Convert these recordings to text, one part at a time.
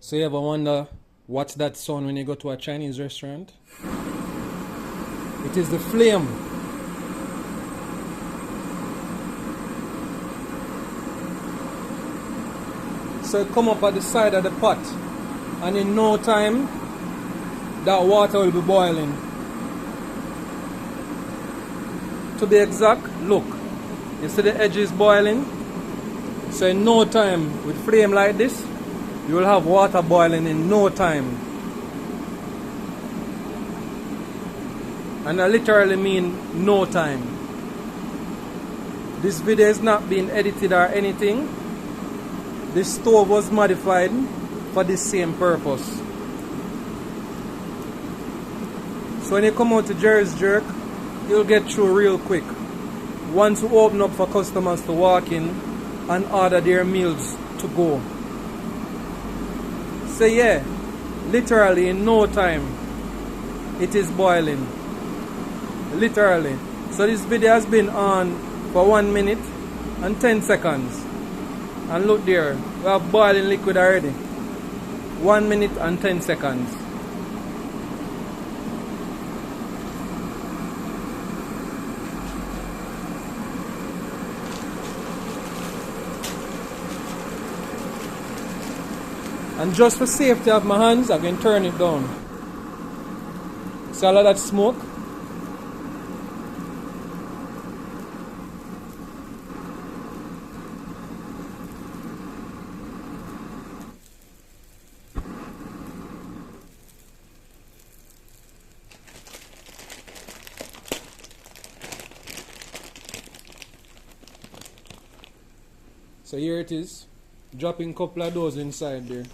So you ever wonder what's that sound when you go to a Chinese restaurant? It is the flame. So it come up at the side of the pot, and in no time that water will be boiling. To be exact, look, you see the edge is boiling. So in no time, with flame like this, you will have water boiling in no time. And I literally mean no time. This video is not being edited or anything. This stove was modified for this same purpose. So when you come out to Jerry's Jerk, you'll get through real quick. Once we open up for customers to walk in and order their meals to go. So yeah, literally in no time, it is boiling. Literally. So this video has been on for 1 minute and 10 seconds. And look there, we have boiling liquid already. 1 minute and 10 seconds. And just for safety of my hands, I can turn it down. See all of that smoke? So here it is, dropping a couple of those inside there.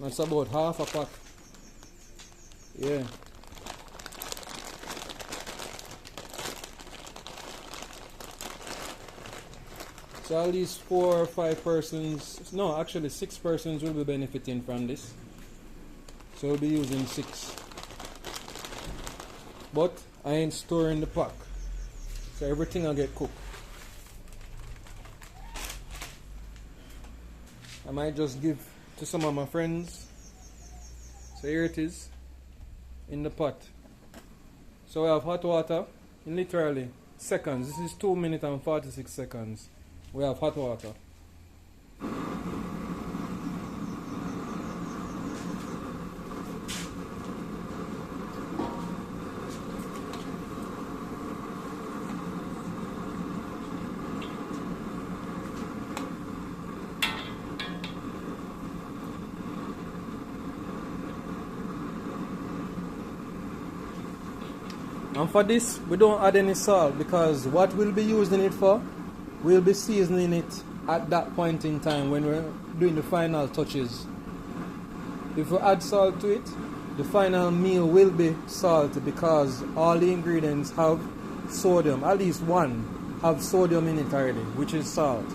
That's about half a pack. Yeah. So all these 4 or 5 persons, no, actually 6 persons will be benefiting from this. So we'll be using 6. But I ain't storing the pack. So everything will get cooked. I might just give to some of my friends. So here it is in the pot. So we have hot water in literally seconds. This is 2 minutes and 46 seconds. We have hot water. And for this, we don't add any salt because what we'll be using it for, we'll be seasoning it at that point in time when we're doing the final touches. If we add salt to it, the final meal will be salty because all the ingredients have sodium. At least one have sodium in it already, which is salt.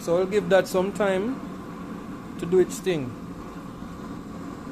So we'll give that some time to do its thing.